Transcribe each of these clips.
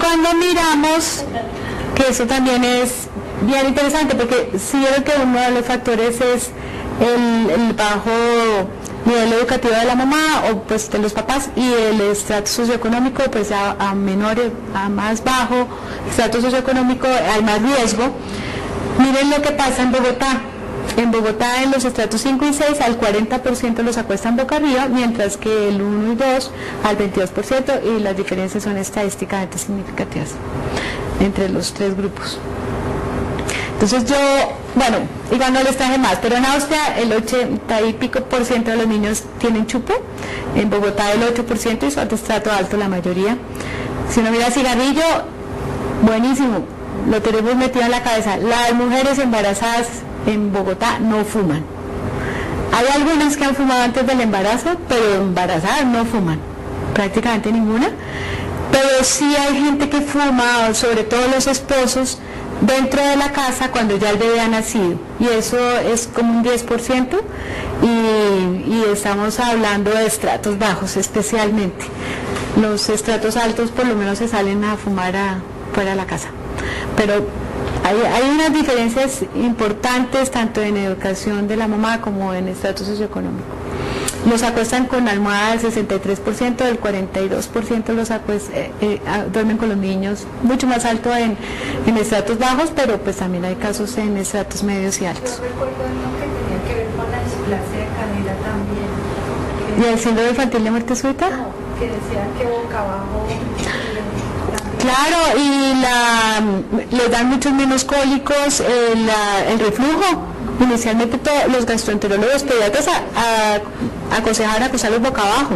cuando miramos, que eso también es bien interesante, porque sí veo que uno de los factores es el bajo nivel educativo de la mamá o pues de los papás, y el estrato socioeconómico, pues a menor, a más bajo estrato socioeconómico hay más riesgo. Miren lo que pasa en Bogotá. En Bogotá, en los estratos 5 y 6, al 40% los acuestan boca arriba, mientras que el 1 y 2 al 22%, y las diferencias son estadísticamente significativas entre los tres grupos. Entonces yo, bueno, igual no les traje más, pero en Austria el 80 y pico % de los niños tienen chupo, en Bogotá el 8% y su estrato alto la mayoría. Si uno mira cigarrillo, buenísimo, lo tenemos metido en la cabeza. Las mujeres embarazadas en Bogotá no fuman. Hay algunas que han fumado antes del embarazo, pero embarazadas no fuman, prácticamente ninguna. Pero sí hay gente que fuma, sobre todo los esposos, dentro de la casa cuando ya el bebé ha nacido, y eso es como un 10%, y estamos hablando de estratos bajos especialmente. Los estratos altos por lo menos se salen a fumar fuera de la casa, pero hay unas diferencias importantes tanto en educación de la mamá como en estrato socioeconómico. Los acuestan con almohada del 63%, del 42% los duermen con los niños, mucho más alto en estratos bajos, pero pues también hay casos en estratos medios y altos. Yo recuerdo uno que tenía que ver con la displasia de cadera también. ¿Y el síndrome infantil de muerte súbita? No, que decía que boca abajo. Claro, y les dan muchos menos cólicos, el reflujo. Inicialmente los gastroenterólogos pediatras aconsejaban acostarlos boca abajo,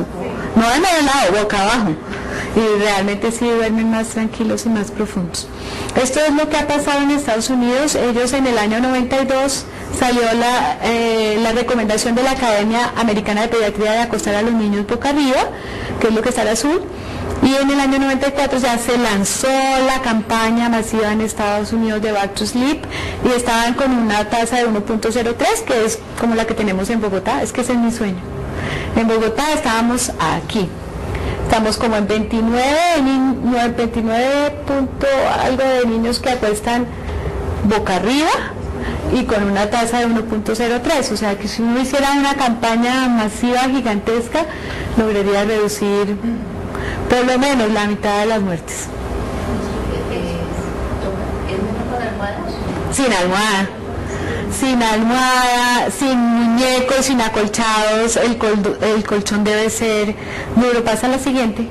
no de medio lado, boca abajo, y realmente sí duermen más tranquilos y más profundos. Esto es lo que ha pasado en Estados Unidos. Ellos en el año 92 salió la recomendación de la Academia Americana de Pediatría de acostar a los niños boca arriba, que es lo que está al azul. Y en el año 94 ya se lanzó la campaña masiva en Estados Unidos de Back to Sleep, y estaban con una tasa de 1.03, que es como la que tenemos en Bogotá. Es que ese es mi sueño. En Bogotá estábamos aquí. Estamos como en 29 punto algo de niños que acuestan boca arriba y con una tasa de 1.03. O sea que si uno hiciera una campaña masiva gigantesca, lograría reducir por lo menos la mitad de las muertes. ¿Es mejor con almohadas? Sin almohada, sin muñecos, sin acolchados. El colchón debe ser duro. Pasa a la siguiente.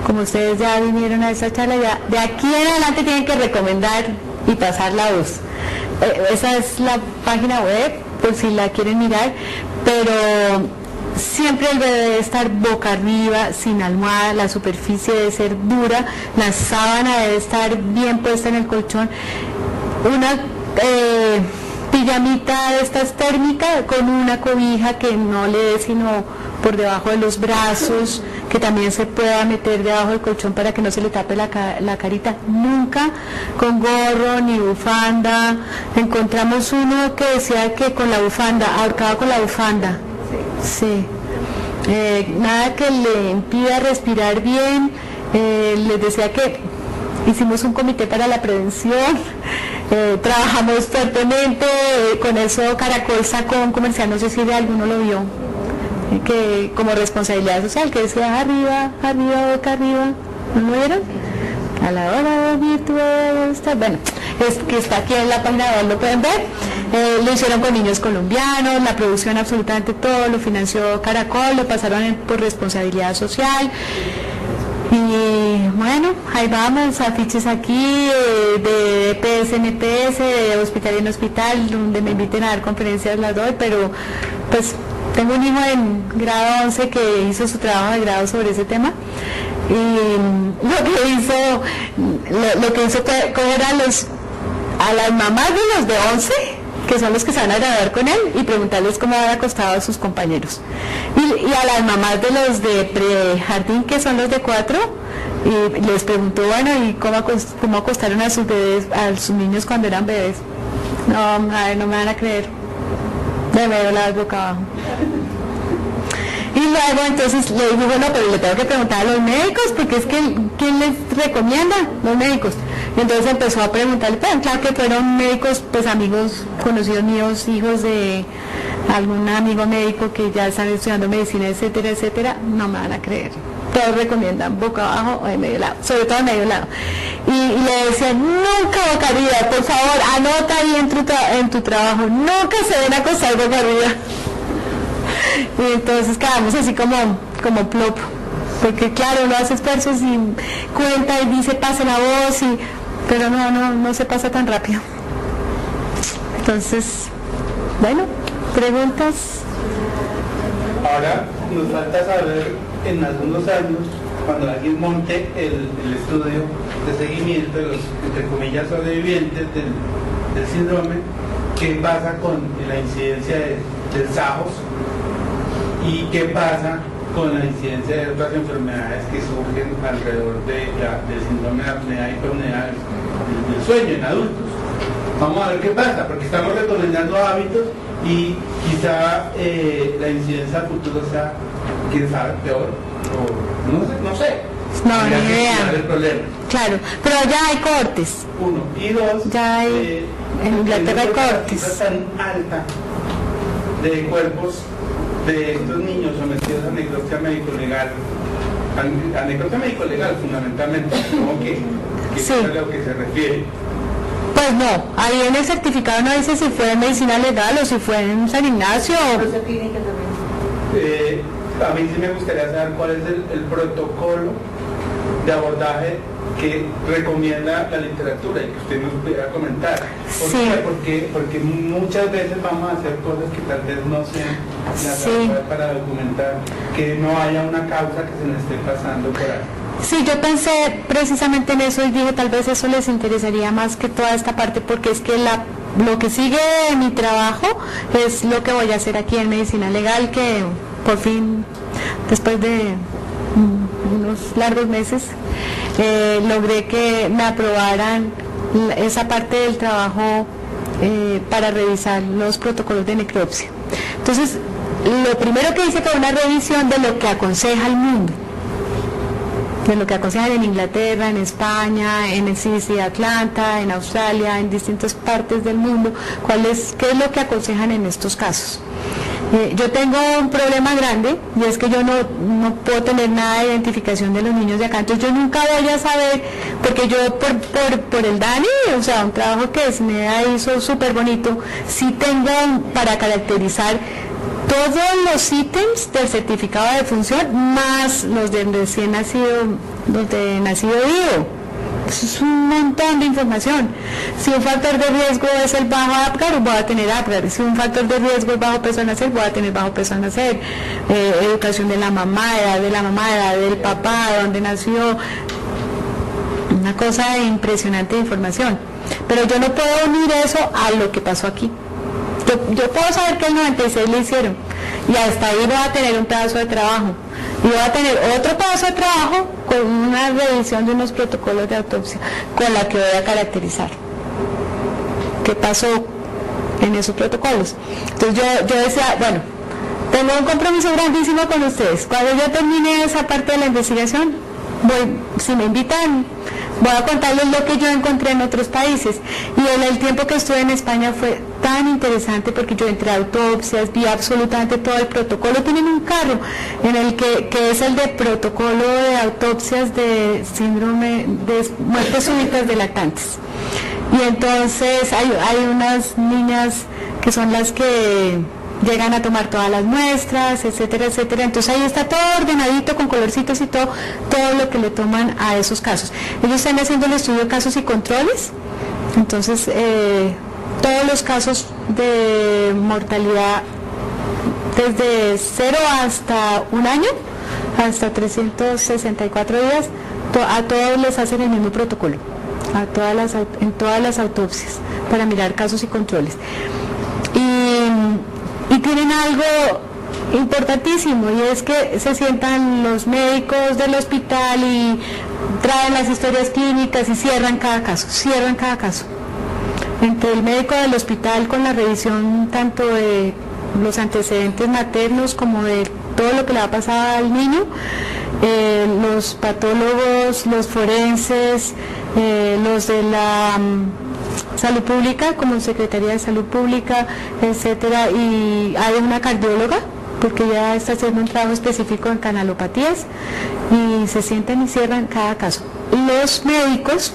Como ustedes ya vinieron a esta charla, ya de aquí en adelante tienen que recomendar y pasar la voz. Esa es la página web, por si la quieren mirar, pero siempre el bebé debe estar boca arriba, sin almohada, la superficie debe ser dura, la sábana debe estar bien puesta en el colchón, una pijamita de estas térmicas con una cobija que no le dé sino por debajo de los brazos, que también se pueda meter debajo del colchón para que no se le tape la carita, nunca con gorro ni bufanda. Encontramos uno que decía que con la bufanda, ahorcado con la bufanda. Sí, nada que le impida respirar bien. Les decía que hicimos un comité para la prevención, trabajamos fuertemente, con eso Caracol sacó un comercial, no sé si de alguno lo vio, que como responsabilidad social, que decía arriba, boca arriba, ¿no lo vieron? A la hora de dormir tú debes estar, bueno, es que está aquí en la página web, lo pueden ver. Lo hicieron con niños colombianos, la producción absolutamente todo lo financió Caracol, lo pasaron por responsabilidad social. Y bueno, ahí vamos, afiches aquí de EPS en EPS, de hospital en hospital, donde me inviten a dar conferencias las doy, pero pues tengo un hijo en grado 11 que hizo su trabajo de grado sobre ese tema, y lo que hizo fue coger a las mamás de los de 11, que son los que se van a graduar con él, y preguntarles cómo habían acostado a sus compañeros, y a las mamás de los de prejardín, que son los de 4, y les preguntó, bueno, ¿y cómo acostaron a sus bebés, a sus niños cuando eran bebés? No, a ver, no me van a creer, de medio la boca abajo. Y luego entonces le dije, bueno, pero le tengo que preguntar a los médicos, porque es que ¿quién les recomienda? Los médicos. Y entonces empezó a preguntarle, pero claro que fueron médicos, pues amigos, conocidos míos, hijos de algún amigo médico que ya están estudiando medicina, etcétera, etcétera. No me van a creer. Todos recomiendan boca abajo o de medio lado, sobre todo de medio lado. Y le decían, nunca boca arriba, por favor, anota ahí en tu trabajo, nunca se den a acostar boca arriba. Y entonces quedamos así como plop, porque claro, uno hace esfuerzos y cuenta y dice pase la voz, pero no se pasa tan rápido. Entonces, bueno, preguntas. Ahora nos falta saber en algunos años, cuando alguien monte el estudio de seguimiento de los, entre comillas, sobrevivientes del síndrome, qué pasa con la incidencia del SAJOS y qué pasa con la incidencia de otras enfermedades que surgen alrededor del síndrome de apnea y hiperapnea del sueño en adultos. Vamos a ver qué pasa, porque estamos recomendando hábitos y quizá la incidencia a futuro sea, quién sabe, peor, o no sé. No, ni idea. El problema. Claro, pero ya hay cortes. Uno. Y dos, ya hay, en Inglaterra hay cortes. Tan alta de cuerpos de estos niños sometidos a necropsia médico-legal, a necropsia médico-legal fundamentalmente, como que sí. Es a lo que se refiere. Pues no, ahí en el certificado no dice si fue en medicina legal o si fue en San Ignacio. A mí sí me gustaría saber cuál es el protocolo de abordaje que recomienda la literatura y que usted nos pudiera comentar. ¿Por sí. qué? Porque muchas veces vamos a hacer cosas que tal vez no sean las sí. para documentar, que no haya una causa que se nos esté pasando por ahí. Sí, yo pensé precisamente en eso y dije tal vez eso les interesaría más que toda esta parte, porque es que lo que sigue de mi trabajo es lo que voy a hacer aquí en Medicina Legal, que por fin, después de unos largos meses, logré que me aprobaran esa parte del trabajo para revisar los protocolos de necropsia. Entonces, lo primero que hice fue una revisión de lo que aconseja el mundo, de lo que aconsejan en Inglaterra, en España, en el CDC de Atlanta, en Australia, en distintas partes del mundo, qué es lo que aconsejan en estos casos. Yo tengo un problema grande y es que yo no puedo tener nada de identificación de los niños de acá, entonces yo nunca voy a saber, porque yo por el Dani, o sea, un trabajo que SNEA hizo súper bonito, sí tengo para caracterizar todos los ítems del certificado de defunción más los de recién nacido, los de nacido vivo. Eso es un montón de información. Si un factor de riesgo es el bajo APGAR, voy a tener APGAR. Si un factor de riesgo es bajo peso al nacer, voy a tener bajo peso al nacer. Educación de la mamá, edad del papá, de dónde nació. Una cosa impresionante de información. Pero yo no puedo unir eso a lo que pasó aquí. Yo puedo saber que el 96 le hicieron y hasta ahí voy a tener un pedazo de trabajo y voy a tener otro pedazo de trabajo con una revisión de unos protocolos de autopsia con la que voy a caracterizar qué pasó en esos protocolos. Entonces yo decía, bueno, tengo un compromiso grandísimo con ustedes. Cuando yo termine esa parte de la investigación, si me invitan, voy a contarles lo que yo encontré en otros países. Y en el tiempo que estuve en España fue tan interesante porque yo entré a autopsias, vi absolutamente todo el protocolo. Tienen un carro en el que es el de protocolo de autopsias de síndrome de muertes súbitas de lactantes. Y entonces hay unas niñas que son las que llegan a tomar todas las muestras, etcétera, etcétera. Entonces ahí está todo ordenadito con colorcitos y todo lo que le toman a esos casos. Ellos están haciendo el estudio de casos y controles. Entonces todos los casos de mortalidad desde 0 hasta 1 año, hasta 364 días, a todos les hacen el mismo protocolo, en todas las autopsias, para mirar casos y controles. Y tienen algo importantísimo, y es que se sientan los médicos del hospital y traen las historias clínicas y cierran cada caso. Entre el médico del hospital con la revisión tanto de los antecedentes maternos como de todo lo que le va a pasar al niño. Los patólogos, los forenses, los de la salud pública, como Secretaría de Salud Pública, etcétera, y hay una cardióloga, porque ya está haciendo un trabajo específico en canalopatías, y se sientan y cierran cada caso. Los médicos,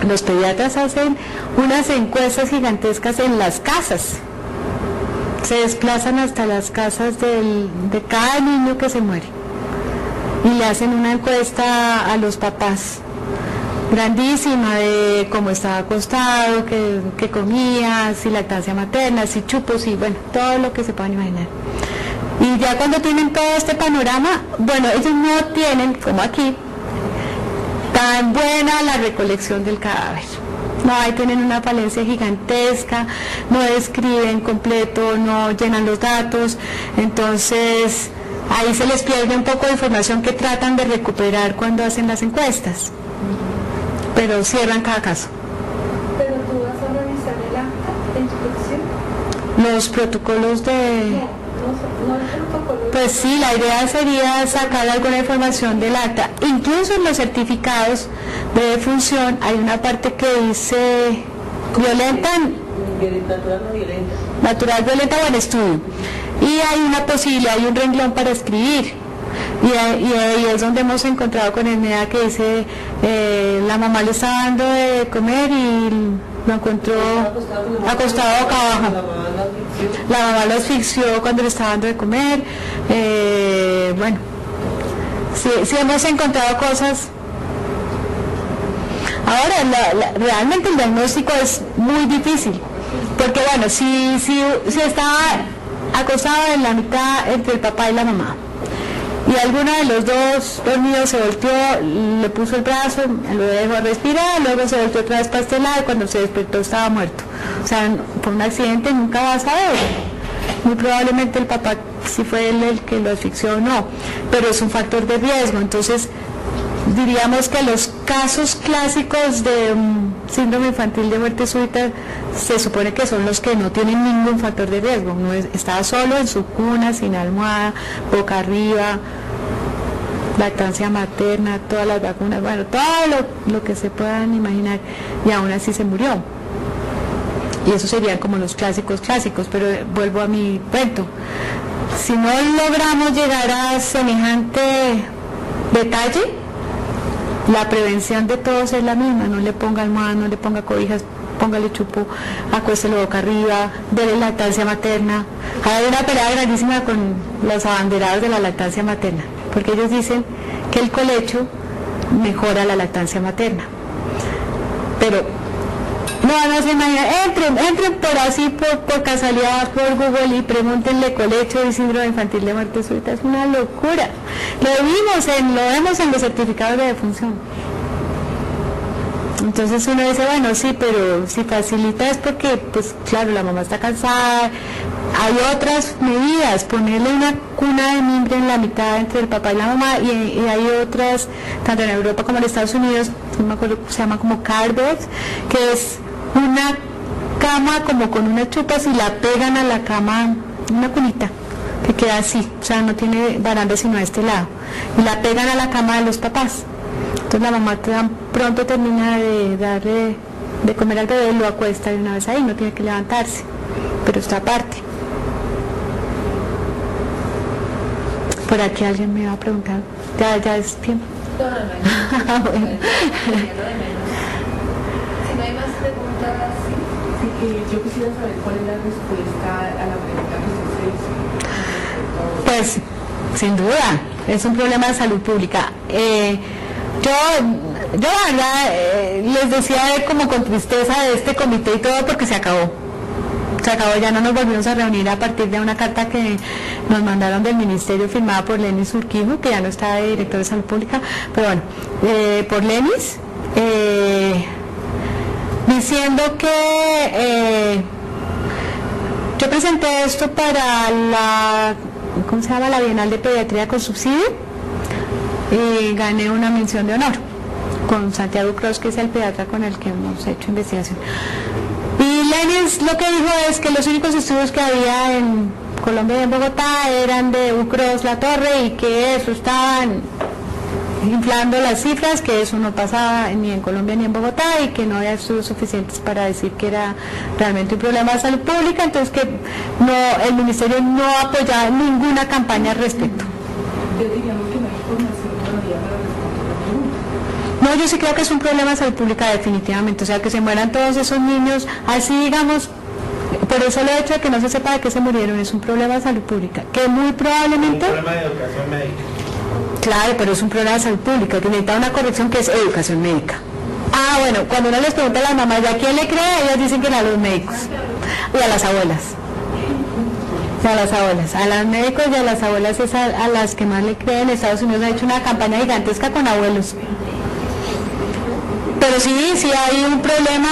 los pediatras hacen unas encuestas gigantescas en las casas, se desplazan hasta las casas de cada niño que se muere y le hacen una encuesta a los papás grandísima de cómo estaba acostado, qué comía, si lactancia materna, si chupos, y bueno, todo lo que se puedan imaginar. Y ya cuando tienen todo este panorama, bueno, ellos no tienen, como aquí, tan buena la recolección del cadáver. No, ahí tienen una falencia gigantesca, no describen completo, no llenan los datos, entonces ahí se les pierde un poco de información que tratan de recuperar cuando hacen las encuestas, pero cierran cada caso. ¿Pero tú vas a revisar el acta de inspección? Los protocolos de... No el protocolo. Pues sí, la idea sería sacar alguna información del acta. Incluso en los certificados de defunción hay una parte que dice natural, violenta o en estudio. Y hay una posibilidad, hay un renglón para escribir. Y ahí es donde hemos encontrado con el MEDA que dice, la mamá le está dando de comer y lo encontró acostado boca abajo. La mamá lo asfixió cuando le estaba dando de comer. Bueno, sí hemos encontrado cosas. Ahora, realmente el diagnóstico es muy difícil, porque bueno, si estaba acostado en la mitad entre el papá y la mamá, y alguno de los dos dormidos se volteó, le puso el brazo, lo dejó respirar, luego se volteó otra vez para este lado y cuando se despertó estaba muerto. O sea, por un accidente nunca vas a saber. Muy probablemente el papá, si fue él el que lo asfixió o no, pero es un factor de riesgo. Entonces, diríamos que los casos clásicos de síndrome infantil de muerte súbita se supone que son los que no tienen ningún factor de riesgo. Uno está solo en su cuna, sin almohada, boca arriba, lactancia materna, todas las vacunas, bueno, todo lo que se puedan imaginar, y aún así se murió. Y esos serían como los clásicos, pero vuelvo a mi cuento. Si no logramos llegar a semejante detalle, la prevención de todos es la misma: no le ponga almohada, no le ponga cobijas, póngale chupo, acuéstelo boca arriba, déle lactancia materna. Hay una pelea grandísima con los abanderados de la lactancia materna, porque ellos dicen que el colecho mejora la lactancia materna. Pero no se imaginan, entren por así, por casualidad, por Google, y pregúntenle colecho y síndrome infantil de muerte súbita. Es una locura. Lo vemos en los certificados de defunción. Entonces uno dice, bueno, sí, pero si facilita es porque, pues claro, la mamá está cansada. Hay otras medidas, ponerle una cuna de mimbre en la mitad entre el papá y la mamá, y hay otras, tanto en Europa como en Estados Unidos, no me acuerdo, se llama como cardboard, que es una cama como con unas chupas y la pegan a la cama, una cunita que queda así, o sea, no tiene baranda sino a este lado, y la pegan a la cama de los papás. Entonces la mamá tan pronto termina de darle de comer al bebé, lo acuesta de una vez ahí, no tiene que levantarse, pero está aparte. Por aquí alguien me va a preguntar, ya es tiempo. Bueno. Si no hay más preguntas, yo quisiera saber cuál es la respuesta a la pregunta que usted se hizo. Pues, sin duda, es un problema de salud pública. Yo la verdad, les decía como con tristeza de este comité y todo, porque se acabó, ya no nos volvimos a reunir a partir de una carta que nos mandaron del ministerio firmada por Lenis Urquijo, que ya no está de director de salud pública, pero bueno, por Lenis, diciendo que yo presenté esto para la Bienal de Pediatría con subsidio, y gané una mención de honor con Santiago Cross, que es el pediatra con el que hemos hecho investigación. Y Lenis lo que dijo es que los únicos estudios que había Colombia y en Bogotá eran de Ucros La Torre y que eso estaban inflando las cifras, que eso no pasaba ni en Colombia ni en Bogotá y que no había estudios suficientes para decir que era realmente un problema de salud pública, entonces que no, el ministerio no apoyaba ninguna campaña al respecto. Entonces diríamos que no hay información todavía para responder la pregunta. No, yo sí creo que es un problema de salud pública definitivamente, o sea, que se mueran todos esos niños, así digamos, por eso el hecho de que no se sepa de qué se murieron es un problema de salud pública, que muy probablemente... Un problema de educación médica. Claro, pero es un problema de salud pública, que necesita una corrección que es educación médica. Ah, bueno, cuando uno les pregunta a las mamás, ¿ya quién le cree? Ellas dicen que a los médicos y a las abuelas. A las abuelas, a los médicos y a las abuelas es a las que más le creen. Estados Unidos ha hecho una campaña gigantesca con abuelos. Pero sí hay un problema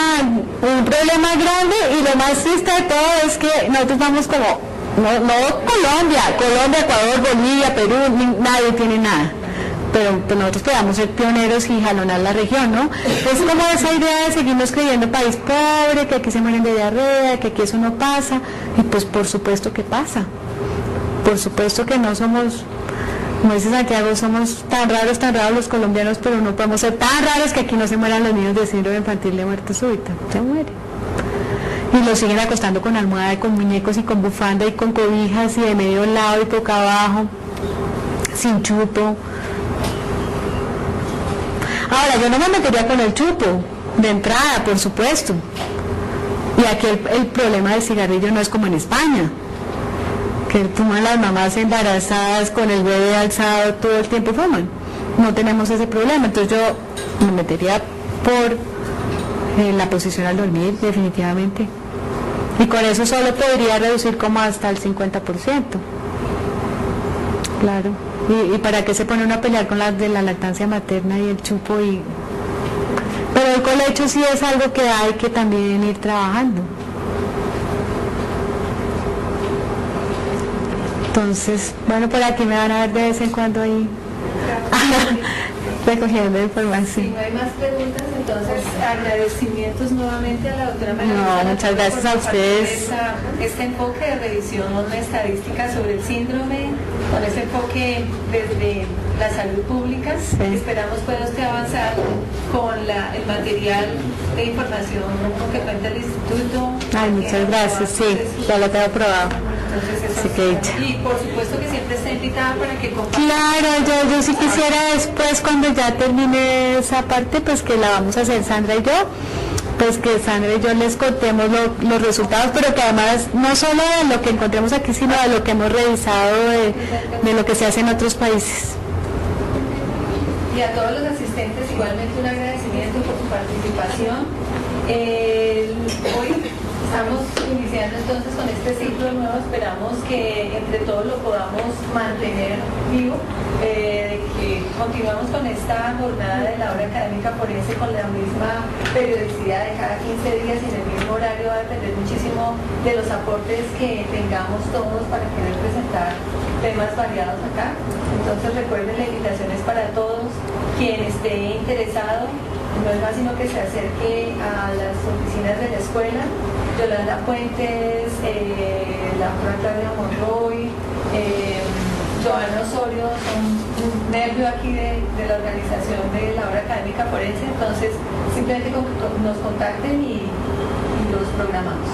grande y lo más triste de todo es que nosotros vamos como... No Colombia, Ecuador, Bolivia, Perú, nadie tiene nada. Pero pues nosotros podamos ser pioneros y jalonar la región, ¿no? Es como esa idea de seguirnos creyendo país pobre, que aquí se mueren de diarrea, que aquí eso no pasa. Y pues por supuesto que pasa. Por supuesto que no somos, como dice Santiago, somos tan raros los colombianos, pero no podemos ser tan raros que aquí no se mueran los niños de síndrome infantil de muerte súbita. Se mueren. Y los siguen acostando con almohada y con muñecos y con bufanda y con cobijas y de medio lado y boca abajo, sin chupo. Ahora, yo no me metería con el chupo, de entrada, por supuesto. Y aquí el problema del cigarrillo no es como en España, que fuman las mamás embarazadas con el bebé alzado, todo el tiempo fuman. No tenemos ese problema, entonces yo me metería por la posición al dormir, definitivamente. Y con eso solo podría reducir como hasta el 50%. Claro. ¿Y para qué se pone uno a pelear con las de la lactancia materna y el chupo? Pero el colecho sí es algo que hay que también ir trabajando. Entonces, bueno, por aquí me van a ver de vez en cuando ahí recogiendo información. Si no hay más preguntas, entonces agradecimientos nuevamente a la doctora María No, Luisa muchas Latorre gracias por a ustedes. compartir este enfoque de revisión estadística sobre el síndrome, con ese enfoque desde la salud pública. Sí. Esperamos pueda usted avanzar con el material de información con que cuenta el instituto. Ay, muchas gracias, sí, ya lo tengo probado. Entonces, Así que dicha. y por supuesto que siempre está invitada para que comparta. Claro, yo sí quisiera después, cuando ya termine esa parte, pues que la vamos a hacer Sandra y yo, pues que Sandra y yo les contemos los resultados, pero que además no solo de lo que encontremos aquí, sino de lo que hemos revisado, de lo que se hace en otros países. Y a todos los asistentes igualmente un agradecimiento por su participación. Hoy estamos iniciando entonces con este ciclo nuevo, esperamos que entre todos lo podamos mantener vivo, que continuamos con esta jornada de la hora académica forense con la misma periodicidad de cada 15 días y en el mismo horario. Va a depender muchísimo de los aportes que tengamos todos para poder presentar temas variados acá. Entonces recuerden, la invitación es para todos. Quien esté interesado, no es más sino que se acerque a las oficinas de la escuela. Yolanda Fuentes, la doctora Claudia Monroy, Joana Osorio son un nervio aquí de la organización de la hora académica forense. Entonces simplemente nos contacten y los programamos.